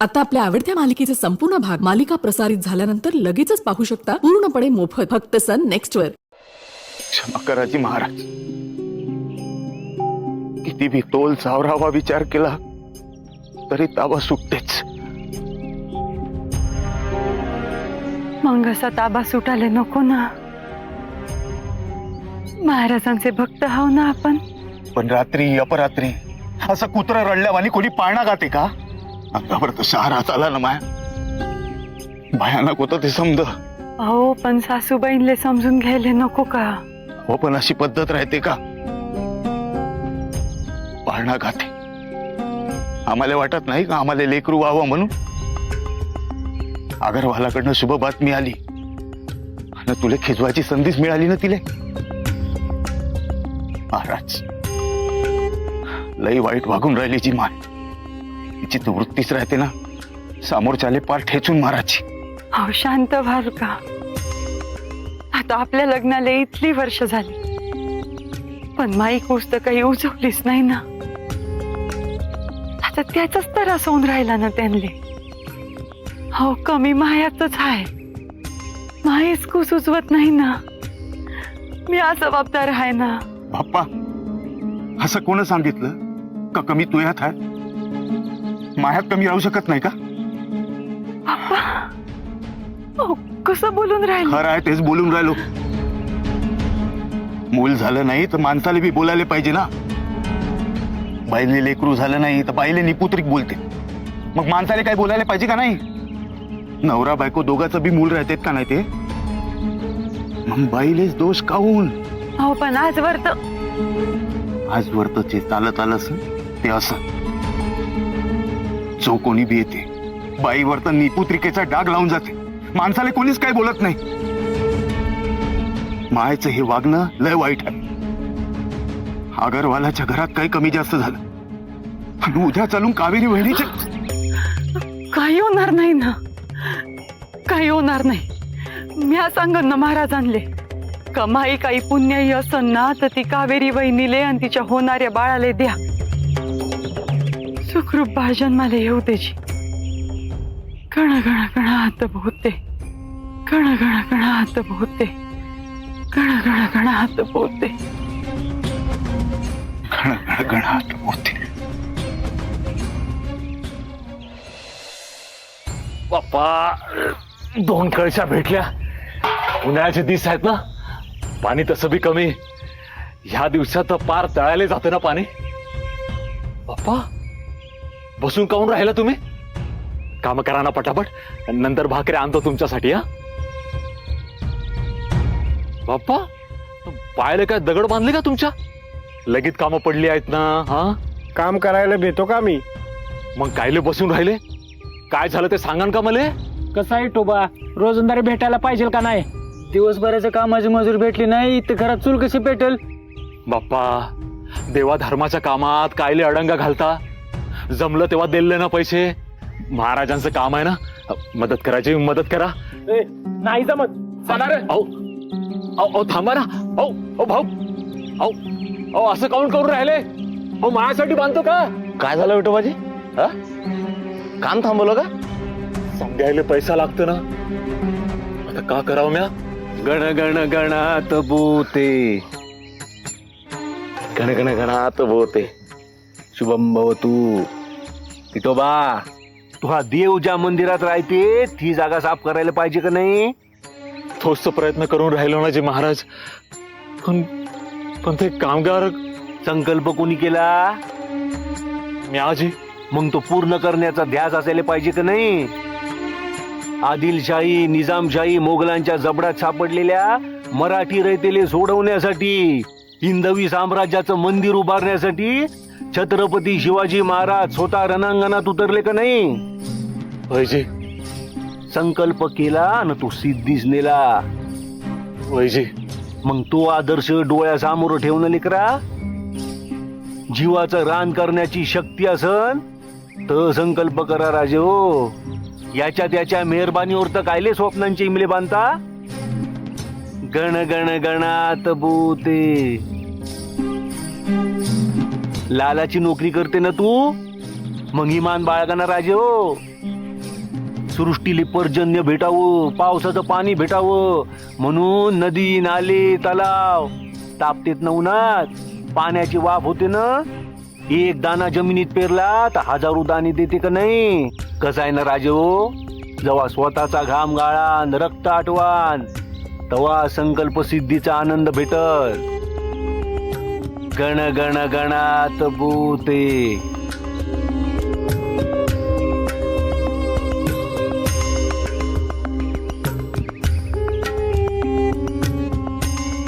आता आपल्या आवडत्या मालिकेचे संपूर्ण भाग मालिका प्रसारित झाल्यानंतर लगेचच पाहू शकता पूर्णपणे मोफत फक्त सन नेक्स्ट वर। क्षमा कराजी महाराज, किती भी तोल सावरावा विचार केला तरी ताबा सुटतेच। मग असा ताबा सुटाले नको ना, महाराजांचे भक्त हाव ना आपण। पण रात्री अपरात्री असं कुत्र रडल्यावानी कोणी पाळणा गाते का? अंगावर तर शहरात आला ना माया, भयानक होतं ते समज। अहो पण सासूबाईंले समजून घ्यायले नको का? हो पण अशी पद्धत राहते का? पाळणा गाते आम्हाला वाटत नाही का आम्हाला लेकरू व्हावं म्हणून? अगरवालाकडनं शुभ बातमी आली आणि तुला खिजवायची संधीच मिळाली ना तिले। महाराज लई वाईट वागून राहिली जी मान, तिची तर वृत्तीच राहते ना समोरच्याले पार ठेचून मारायची। अहो शांत व्हाल का? आता आपल्या लग्नाला इतली वर्ष झाली पण माई कुस तर काही उजवलीच नाही ना। आता त्याचाच त्रास होऊन राहिला ना त्यांले। हो कमी मायातच आहे, माहीच कुस उजवत नाही ना। मी जबाबदार आहे ना। बाप्पा असं कोण सांगितलं का कमी तुझ्यात आहे? मायात कमी राहू शकत नाही का? बाप्पा अहो, कसं बोलून राहिलं? खरं आहे तेच बोलून राहिलो। मूल झालं नाही तर माणसाला बी बोलायला पाहिजे ना। बाईले लेकरू झालं नाही तर बाईले निपुत्रिक बोलते, मग माणसाला काय बोलायला पाहिजे का नाही? नवरा बायको दोघांचं बी मूल राहतेत का नाही ते? मग बाईलेच दोष काहून? हो पण आजवर तर आजवरचे चालत आलंस ते असं। जो कोणी बी येते बाईवर तर निपुत्रिकेचा डाग लावून जाते, माणसाला कोणीच काय बोलत नाही। मायचं हे वागणं लय वाईट आहे। अगरवालाच्या घरात काही कमी जास्त झालं आणि उद्या चालून कावेरी वहिनीचे काही होणार नाही ना, काही होणार नाही। मी सांगन ना महाराजांले कमाई काही पुण्याई असन ना तर ती कावेरी वहिनीले आणि तिच्या होणाऱ्या बाळाले द्या। सुखरूप बाळ जन्माला येऊ त्याची। गण गण गणात बोलते, गण गण गणात बोलते, गण गण गणात बोलते, घण घण घणात होते। बाप्पा दोन कळशा भेटल्या। उन्हाळ्याचे दिवस आहेत ना, पाणी तसं बी कमी। ह्या दिवसात पार तळायला जातं ना पाणी। बाप्पा बसून काऊन राहिला तुम्ही? काम करा ना पटापट, नंतर भाकरी आणतो तुमच्यासाठी। हा बाप्पा पायाला काय दगड बांधले का तुमच्या? लगेच कामं पडली आहेत ना? हा काम करायला भेटो का मी? मग कायले बसून राहिले? काय झालं ते सांगान का मला? कसं आहे टोबा, रोजंदारी भेटायला पाहिजे का नाही? दिवसभराच्या कामाची मजूर भेटली नाही तर घरात चूल कशी पेटेल? बाप्पा देवा धर्माच्या कामात कायले अडंगा घालता? जमलं तेव्हा दिले ना पैसे। महाराजांचं काम आहे ना, मदत करायची, मदत करा। नाही जमत जाणार आहे. अहो थांबा ना। अहो भाऊ, अहो असं काऊन करून राहिले? अहो माझ्यासाठी बांधतो का? काय झालं विठोबाजी? हा काम थांबवलं का? समजायला पैसा लागतो ना, आता का करावं म्या? गण गण गणात बोते, गण गण गणात बोते, शुभम भवतु। विठोबा तुहा देव ज्या मंदिरात राहते ती जागा साफ करायला पाहिजे का नाही? तोच प्रयत्न करून राहिलो ना जी महाराज, पण ते कामगार संकल्प कोणी केला? म्याजी। मग तो पूर्ण करण्याचा ध्यास असायला पाहिजे का नाही? आदिलशाही, निजामशाही, मोगलांच्या जबड्यात सापडलेल्या मराठी रयतेले सोडवण्यासाठी, हिंदवी साम्राज्याचं मंदिर उभारण्यासाठी छत्रपती शिवाजी महाराज स्वतः रणांगणात उतरले का नाही? वैजी, संकल्प केला आणि तो सिद्धीच नेला। वैजी मग तो आदर्श डोळ्यासमोर ठेवणं लेकरा, जीवाचं रान करण्याची शक्ती असन तर संकल्प करा राजे हो। याच्या त्याच्या मेहरबानीवर तर कायले स्वप्नांचे इमले बांधता? गण गण गणात बोते। लालाची नोकरी करते ना तू, मग इमान बाळगणा राजे हो। सृष्टीला पर्जन्य भेटावं, पावसाचं पाणी भेटावं म्हणून नदी नाले तलाव तापतेत ना उन्हात पाण्याची वाफ होते ना. एक दाना जमिनीत पेरला तर हजारो दाणे देते का नाही. कसं आहे ना राजे हो, जेव्हा स्वतःचा घाम गाळान रक्त आटवान तेव्हा संकल्प सिद्धीचा आनंद भेटल. गण गण गणात भूते.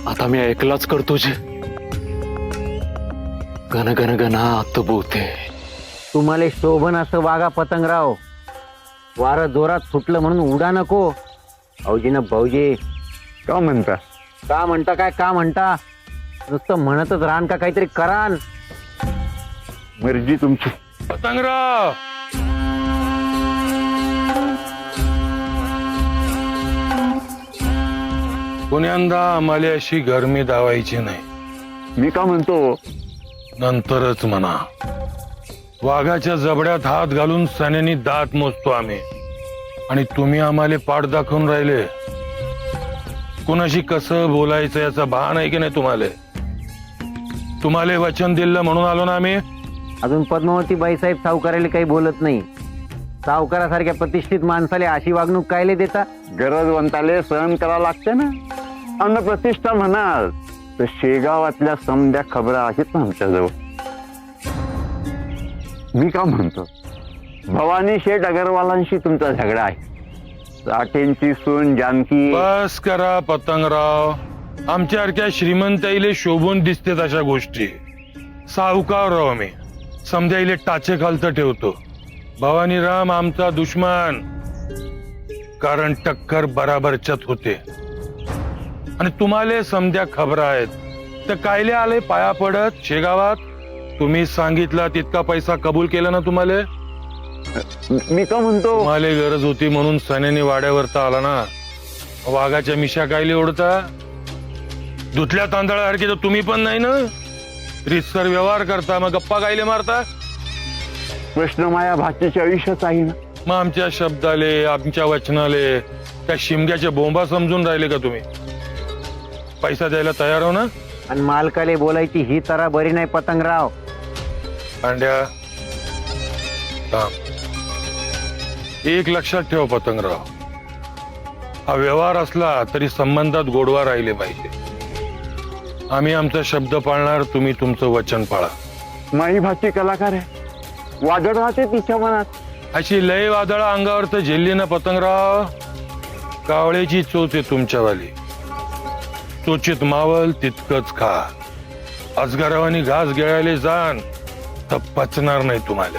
आता मी ऐकलाच करतो जे गण गण गणात बोते. तुम्हाला शोभन असं वागा पतंगराव. वारं जोरात सुटलं म्हणून उडा नको. भाऊजीनं भाऊजी का म्हणता? का म्हणता काय का म्हणता, नुसतं म्हणतच राहण का काहीतरी करान. मर्जी तुमची. पतंगराव पुण्यांदा आम्हाला अशी गरमी दावायची नाही. मी का म्हणतो, नंतरच म्हणा. वाघाच्या जबड्यात हात घालून सनेनी दात मोजतो आम्ही आणि तुम्ही आम्हाला पाठ दाखवून राहिले. कुणाशी कसं बोलायचं याचा भान आहे की नाही तुम्हाला? तुम्हाला वचन दिलं म्हणून आलो ना आम्ही. अजून पद्मावती बाईसाहेब सावकाराला काही बोलत नाही. सावकारासारख्या प्रतिष्ठित माणसाला अशी वागणूक कायले देता? गरजवंताले सहन करावं लागते ना. अन्न प्रतिष्ठा म्हणाल तर शेगावातल्या समद्या खबरा आहेत ना आमच्याजवळ. मी का म्हणतो, भवानी शेठ अगरवालांशी तुमचा झगडा आहे. साठेंची सून जानकी. बस करा पतंगराव. आमच्यासारख्या श्रीमंताईले शोभून दिसतेत अशा गोष्टी. सावकार राव मी समजाईले टाचे खालत ठेवतो. भवानीराम आमचा दुश्मन, कारण टक्कर बराबरच्यात होते. आणि तुम्हाला समध्या खबर आहेत तर कायले आले पाया पडत शेगावात? तुम्ही सांगितला तितका पैसा कबूल केला ना तुम्हाला? मी का म्हणतो, तुम्हाला गरज होती म्हणून सनेने वाड्यावरता आला ना. वाघाच्या मिशा कायले ओढता? धुतल्या तांदळासारखे तर तुम्ही पण नाही ना. रितसर व्यवहार करता मग गप्पा कायले मारता? प्रश्न माया भाचीच्या आयुष्यात आहे ना. मग आमच्या शब्दाले आमच्या वचनाले त्या शिमग्याच्या बोंबा समजून राहिले का तुम्ही? पैसा द्यायला तयार हो ना. आणि मालकाले बोलायची ही तरा बरी नाही पतंगराव. पांड्या थांब. एक लक्षात ठेव पतंगराव, हा व्यवहार असला तरी संबंधात गोडवा राहिले पाहिजे. आम्ही आमचा शब्द पाळणार, तुम्ही तुमचं वचन पाळा. माई भाची कलाकार आहे, वादळ राहते तिच्या मनात. अशी लय वादळ अंगावर तर झेलली ना पतंगराव. कावळ्याची चोच आहे तुमच्यावाली. चोचीत मावल तितकंच खा. अजगरावानी घास गिळायला जाण तर पचणार नाही तुम्हाला.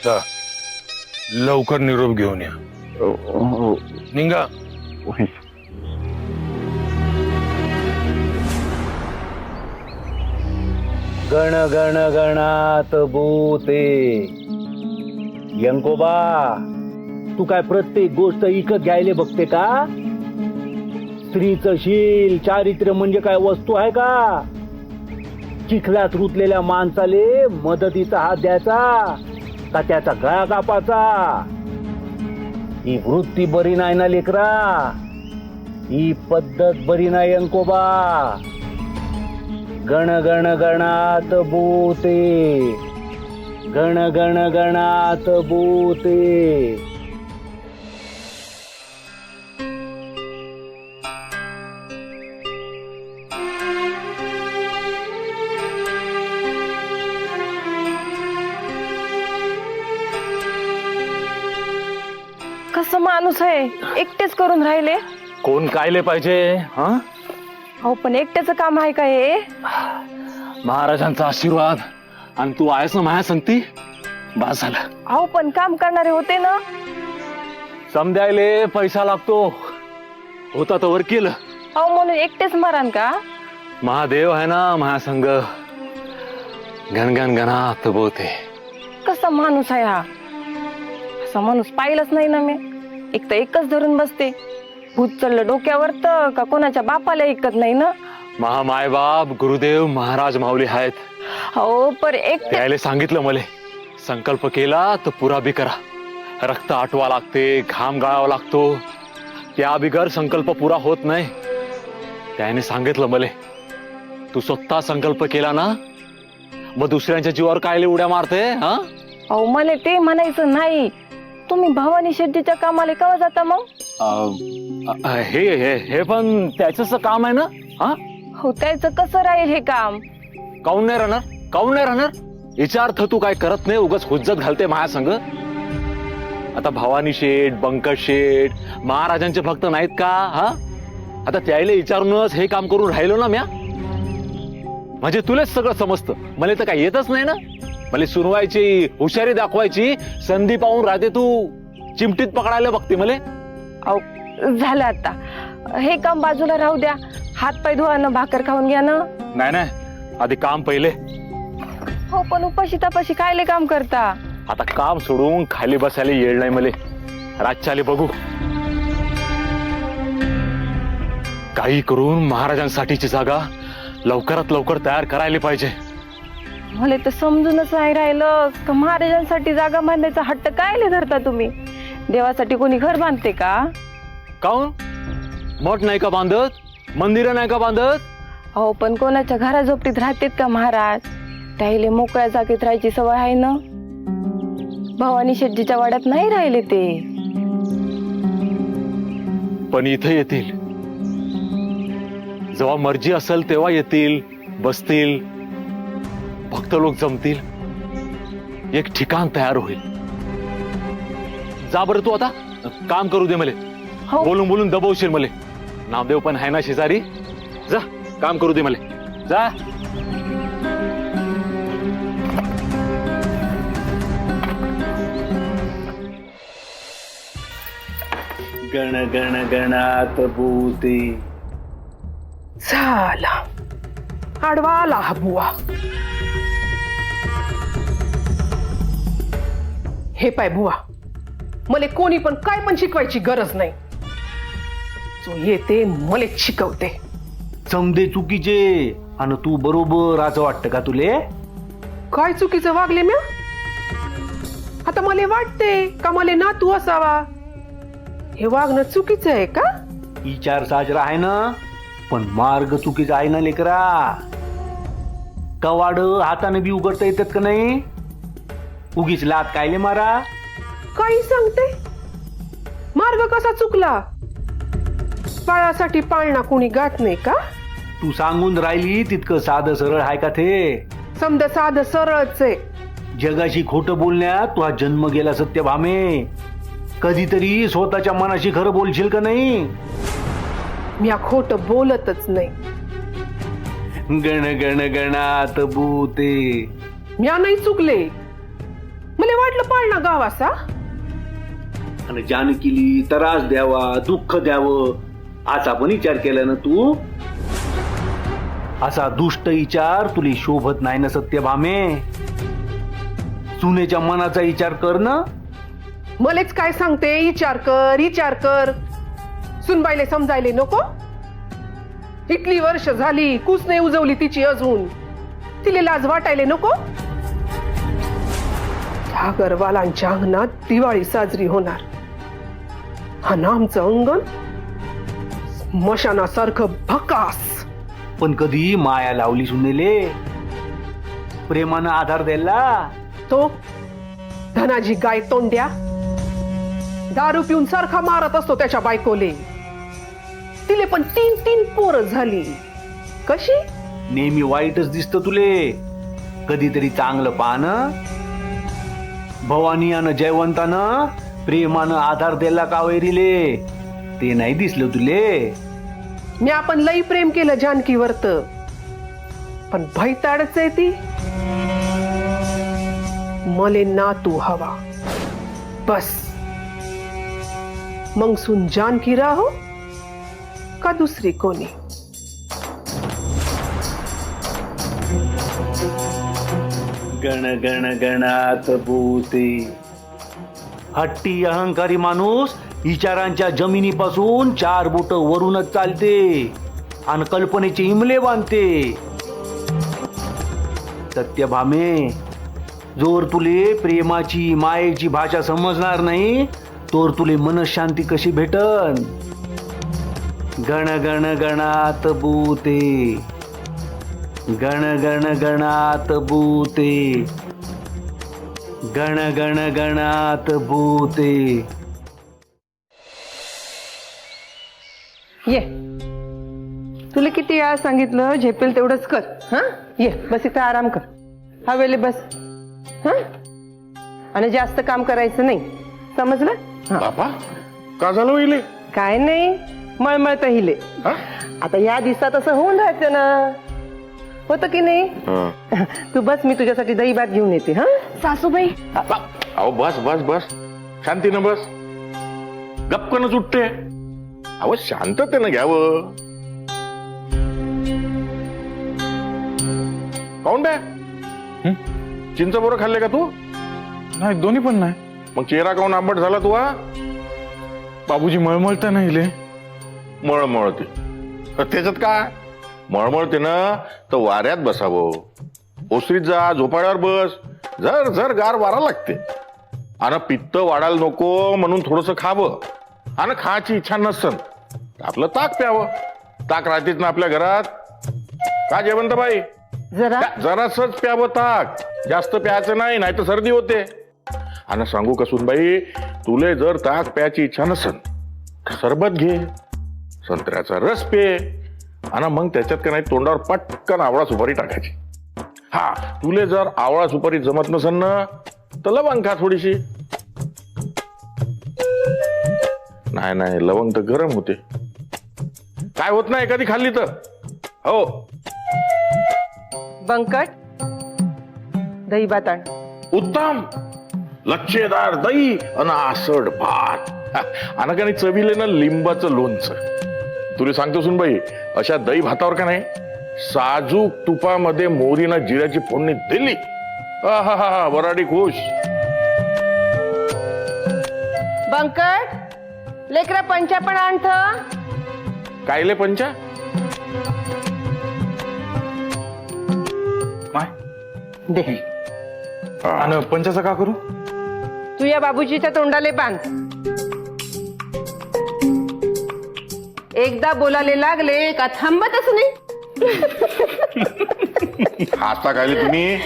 जा, लवकर निरोप घेऊन या. निघा. गण गण गणात भूते. यंकोबा, तू काय प्रत्येक गोष्ट इकत घ्यायला बघते का? स्त्रीचं शील चारित्र्य म्हणजे काय वस्तू आहे का? चिखलात रुतलेल्या माणसाले मदतीचा हात द्यायचा का त्याचा गळा कापाचा? ही वृत्ती बरी नाही ना लेकरा. ही पद्धत बरी नाही यंकोबा. गण गण गणात भूते. गण गण गणात भूते. कसं माणूस आहे, एकटेच करून राहिले. कोण कायले पाहिजे? हा, अहो पण एकट्याचं काम आहे का हे? महाराजांचा आशीर्वाद आणि तू आहेस ना माझ्या संगती, बस झाला. अहो पण काम करणारे होते ना. समजायले पैसा लागतो, होता तर वर केलं. अहो म्हणून एकटेच मरान का? महादेव आहे ना माझ्या संग. गणगण गणात बोते. कसा माणूस आहे हा? असा माणूस पाहिलंच नाही ना मी. एक तर एकच धरून बसते. भूत चढलं डोक्यावर तर का कोणाच्या बापाला ऐकत नाही ना. महामाय बाप गुरुदेव महाराज माऊली आहेत. हो पर एकटे यायला सांगितलं मला. संकल्प केला तर पुरा बी करा. रक्त आटवा लागते, घाम गाळावा लागतो. त्या बिगर संकल्प पुरा होत नाही. त्याने सांगितलं मले, तू स्वतः संकल्प केला ना, मग दुसऱ्यांच्या जीवावर कायले उड्या मारते? हा, अहो मला ते म्हणायचं नाही. तुम्ही भवानी शेट्टीच्या कामाला केव्हा जाता मग? हे हे हे पण त्याच काम आहे ना. हा, हो त्याचं कसं राहील हे काम? काऊन नाही राहणार? काऊन नाही राहणार? विचार्थ तू काय करत नाही, उगाच हुज्जत घालते माझ्या संग. आता भवानी शेठ, बंकट शेठ महाराजांचे भक्त नाहीत का? हा, आता त्याला विचारूनच हे काम करून राहिलो ना म्या. म्हणजे तुलाच सगळं समजतं, मला तर काही येतच नाही ना. मला सुनवायची, हुशारी दाखवायची संधी पाहून राहते तू. चिमटीत पकडायला बघते मला. अहो झालं आता. हे काम बाजूला राहू द्या. हात पाय धुवा ना, भाकर खाऊन घ्या ना. नाही नाही, आधी काम पहिले. हो पण उपाशी तापाशी कायले काम करता? आता काम सोडून खाली बसायला येळ नाही मले. रातच्याले बघू. काही करून महाराजांसाठीची जागा लवकरात लवकर तयार करायला पाहिजे. मला तर समजूनच नाही राहिलं का महाराजांसाठी जागा बांधायचा हट्ट कायले धरता तुम्ही? देवासाठी कोणी घर बांधते का? काऊन? मठ नाही का बांधत? मंदिर नाही का बांधत? हो पण कोणाच्या घरा झोपडीत राहतेत का महाराज? त्याहिले मोकळ्या जागेत राहायची सवय आहे ना. भवानी शेट्टीच्या वाड्यात नाही राहिले ते. पण इथे येतील. जेव्हा मर्जी असेल तेव्हा येतील, बसतील, भक्त लोक जमतील, एक ठिकाण तयार होईल. जा बरं तू आता काम करू दे मले. हो. बोलून बोलून दबवशील मले. नामदेव पण आहे ना शेजारी. जा काम करू दे मले. जा. गण गण गणात भूते. झाला आडवा आला हा बुवा. हे पाय बुवा, मले कोणी पण काय पण शिकवायची गरज नाही. जो येते मले शिकवते. समदे चुकीचे आणि तू बरोबर असं वाटतं का तुले? काय चुकीचं वागले म्या? आता मला वाटते का मला नातू असावा. हे वागणं चुकीचं आहे का? विचार साजरा आहे ना, पण मार्ग चुकीचा आहे ना लेकरा. कवाड हाताने बी उघडता येतात का नाही? उगीच लात कायले मारा. काही सांगते? मार्ग कसा चुकला? बाळासाठी पाळणा कोणी गाठ नाही का? तू सांगून राहिली तितकं साधं सरळ आहे का ते? समजा साधं सरळच आहे. जगाशी खोटं बोलण्यात तुझा जन्म गेला सत्यभामे. कधीतरी स्वतःच्या मनाशी खरं बोलशील का नाही? म्या खोट बोलतच नाही. गण गण गणात भूते. म्या नाही चुकले. मला वाटलं पाळणा गाव असा. आणि जानकीली त्रास द्यावा, दुःख द्यावं असा पण विचार केला ना तू? असा दुष्ट विचार तुला शोभत नाही ना सत्यभामे. सुनेच्या मनाचा विचार कर ना. मलेच काय सांगते? विचार कर, विचार कर. सुनबाईले समजायले नको? इतली वर्ष झाली कुस नाही उजवली तिची अजून. तिले लाज वाटायले नको? घरवालांच्या अंगणात दिवाळी साजरी होणार आणि आमचं अंगण स्मशानासारखं भकास. पण कधी माया लावली सुनेले? प्रेमानं आधार द्यायला? तो धनाजी गाय तोंड्या दारू पिऊन सारखा मारत असतो त्याच्या बायकोले. तिले पण 3 पोरं झाली. कशी? नेहमी वाईटच दिसतं तुले. कधीतरी चांगलं पाहणं. भवानी आणि जयवंतानं प्रेमानं आधार द्यायला का वैरीले? ते नाही दिसलं तुले? मी आपण लई प्रेम केलं जानकीवरत, पण भैताडच आहे ती. मले नातू हवा बस. मग सुन जानकी राहो का दुसरी कोणी? गण गण गणात भूते. हट्टी अहंकारी माणूस विचारांच्या जमिनीपासून 4 बोट वरूनच चालते आणि कल्पनेचे इमले बांधते. सत्यभामे, जोर तुले प्रेमाची मायेची भाषा समजणार नाही तोर तुले मनशांती कशी भेटन. गण गण गणात भूते, गण गण गणात भूते, गण गण गणात भूते. ये, तुला किती वेळा सांगितलं झेपेल तेवढंच कर. हा ये बस इथं आराम कर. हवेले बस. हा आणि जास्त काम करायचं नाही, समजलं? हा. बापा का झालं होईल काय नाही, मळमळत हिले. आता या दिवसात असं होऊन राहायचं ना, होतं की नाही? तू बस, मी तुझ्यासाठी दही भात घेऊन येते. हा सासूबाई, अहो बस बस बस शांतीनं बस. गपकनच उठते. अहो शांततेनं घ्यावं. काऊन बे चिंच बोरं खाल्ले का तू? नाही, दोन्ही पण नाही. मग चेहरा काऊन आंबट झाला तू? बाबूजी मळमळता नाही हिले. मळमळते त्याच्यात काय? मळमळते ना तर वाऱ्यात बसावं, ओसरीत जा, झोपाळ्यावर बस. झर झर गार वारा लागते. आणि पित्त वाढायला नको म्हणून थोडस खावं. आणि खायची इच्छा नसन आपलं ताक प्यावं. ताक राहतेच ना आपल्या घरात. का जयवंतबाई? जरा जरासच प्यावं ताक, जास्त प्यायचं नाही, नाही तर सर्दी होते. आणि सांगू का सुनबाई, तुले जर ताक प्यायची इच्छा नसन तर सरबत घे, संत्र्याचा रस पे. आणि मग त्याच्यात का नाही तोंडावर पटकन आवळा सुपारी टाकायची. हा तुले जर आवळा सुपारी जमत नसन ना तर लवंग खा थोडीशी. नाही नाही लवंग तर गरम होते. काय होत नाही कधी खाल्ली तर. हो बंकट, दही भात आण. उत्तम. लच्छेदार दही आणि आसड भात. आणि का नाही चवीले ना लिंबाचं लोणचं. तुला सांगतो सुनबाई, अशा दही भातावर का नाही साजूक तुपामध्ये मोहरीनं जिऱ्याची फोडणी दिली, हा वराडी खुश. बंकट, लेकरा पंचा पण आणत. कायले पंचा? दे. आणि पंचाचं का करू? तू या बाबूजीच्या तोंडाले बांध. एकदा बोलायला लागले का थांबतच नाही. हाता कायले तुम्ही?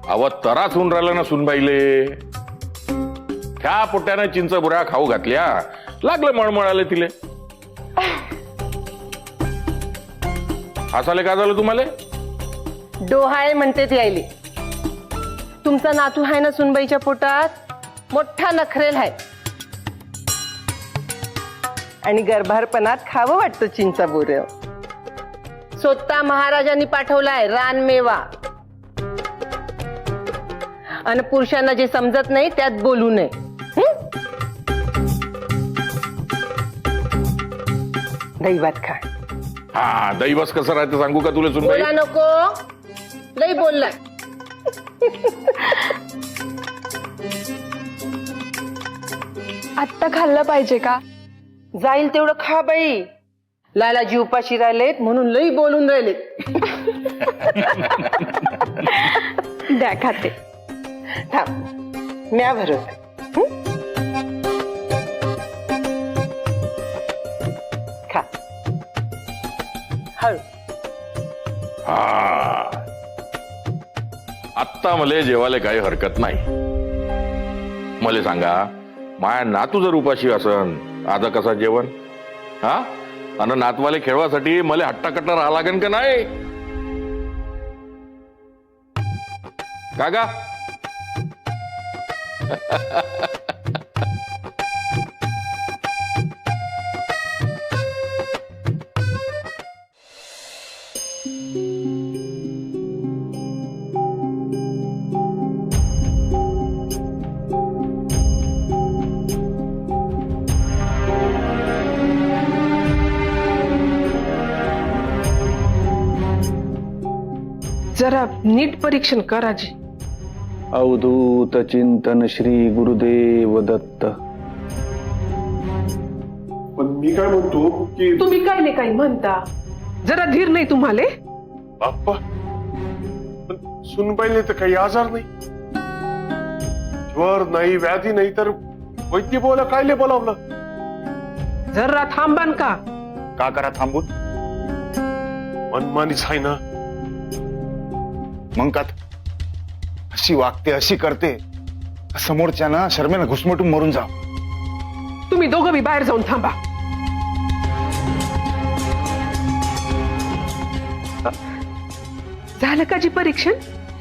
अव तराच होऊन राहिलं ना सुनबाईले. त्या पोट्यानं चिंच बुऱ्या खाऊ घातल्या, लागलं मळमळाले तिले. हसाले का झालं तुम्हाला? डोहाळे म्हणते ती आईली. तुमचा नातू आहे ना सुनबाईच्या पोटात, मोठा नखरेल आहे. आणि गर्भारपणात खावं वाटतं चिंचा बोर. स्वतः महाराजांनी पाठवलाय रानमेवा. आणि पुरुषांना जे समजत नाही त्यात बोलू नये. दही भात खा. हा दही बस कसं राहतं सांगू का तुला सुनबाई? बोला नको, लई बोललाय. आत्ता खाल्लं पाहिजे का? जाईल तेवढं खा बाई. लालाजी उपाशी राहिलेत म्हणून लई बोलून राहिले. द्या खाते. थांब, म्या भरत. खा हळू. हा आत्ता मले जेवायला काही हरकत नाही. मले सांगा, माया नातू जर उपाशी असन आता कसा जेवण? हा आणि नातवाले खेळवासाठी मला हट्टाकट्टा राहा लागेल का नाही? काका जरा नीट परीक्षण कराजी. अवधूत चिंतन श्री गुरुदेव दत्त. पण मी काय म्हणतो की तुम्ही काय नाही काही म्हणता. जरा धीर नाही तुम्हाला? बाप्पा, पण सुनबाईले तर काही आजार नाही. ज्वर नाही व्याधी नाही तर वैद्य बोला कायले बोलावलं. जरा थांबान का? का करा थांबून? मनमानीच आहे ना. मग का अशी वागते अशी करते समोरच्या ना शर्मेला घुसमटून मरून जा. तुम्ही दोघं बी बाहेर जाऊन थांबा. झालं का जी परीक्षण?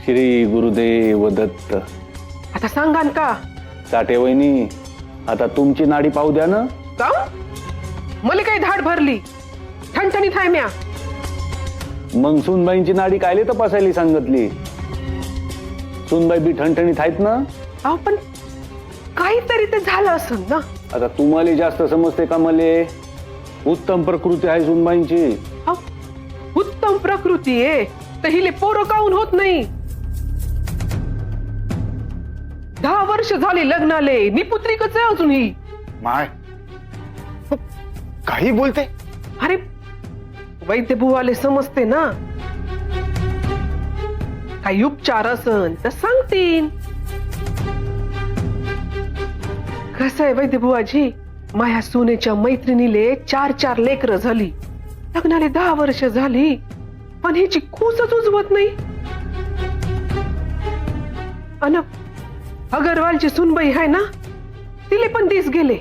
श्री गुरुदेव दत्त. आता सांगान का? साठे वहिनी, आता तुमची नाडी पाहू द्या ना. का मला काही धाड भरली ठणठणीत आहे म्या. मग सुनबाईंची नाडी कायले तपासायला सांगितली? सुनबाई बी ठणठणीत आहेत ना. अहो पण काहीतरी ते झालं असं ना. आता तुम्हाला जास्त समजते का? मले उत्तम प्रकृती आहे सुनबाईंची. अहो, उत्तम प्रकृती आहे तर हिले पोरं काऊन होत नाही? 10 वर्ष झाली लग्नाले निपुत्रिकच आहे अजून ही. माय काही बोलते. अरे वैद्य बुवाले समजते ना. काही उपचार असन तर सांगतील. कसं आहे वैद्य बुवाजी, माया सोनेच्या मैत्रिणीले 4 लेकरं झाली. लग्नाले 10 वर्ष झाली पण हिची खूसच उजवत नाही. अन अगरवालची सुनबाई आहे ना, तिले पण दिस गेले.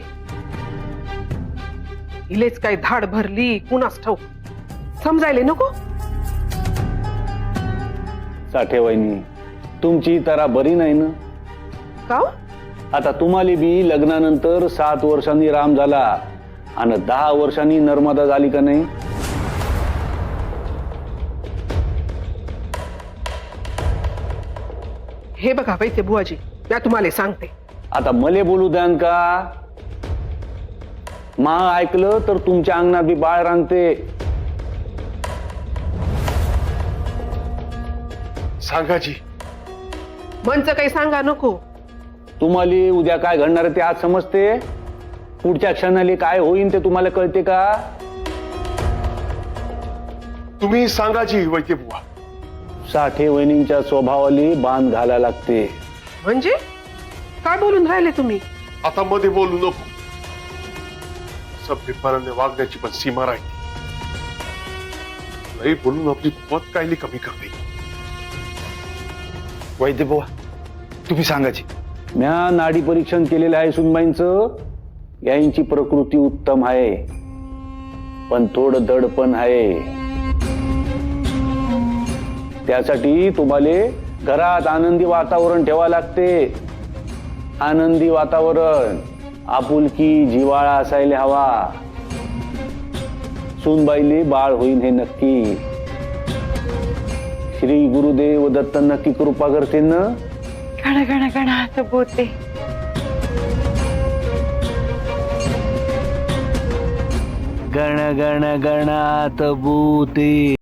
इलेच काय धाड भरली कुणास ठाऊक. समजायले नको. साठे वहिनी, तुमची तरा बरी नाही ना. का? आता तुम्हाला बी लग्नानंतर 7 वर्षांनी राम झाला आणि 10 वर्षांनी नर्मदा झाली का नाही? हे बघा वैद्य बुवाजी, मी तुम्हाला सांगते. आता मले बोलू द्यान का? मा ऐकलं तर तुमच्या अंगणात बी बाळ रांगते. सांगा जी. मनचं काही सांगा नको. तुम्हाला उद्या काय घडणार आहे ते आज समजते. पुढच्या क्षणाला काय होईल ते तुम्हाला कळते का? तुम्ही सांगा जी वैद्य बुवा. साठे वहिनींच्या स्वभावाली बांध घालायला लागते. म्हणजे काय बोलून राहिले तुम्ही? आता मध्ये बोलू नको. सभ्यपणाने वागण्याची पण सीमा राहील. नाही बोलून आपली मत कायली कमी करते. वैद्य बुवा तुम्ही सांगायची. म्या नाडी परीक्षण केलेलं आहे सुनबाईंचं. यांची प्रकृती उत्तम आहे पण थोडं दडपण आहे. त्यासाठी तुम्हाला घरात आनंदी वातावरण ठेवावं लागते. आनंदी वातावरण, आपुलकी, जिव्हाळा असायला हवा. सुनबाईले बाळ होईल हे नक्की. श्री गुरुदेव दत्त नक्की कृपा करते ना. गण गण गणात बोते. गण गण गणात भूते.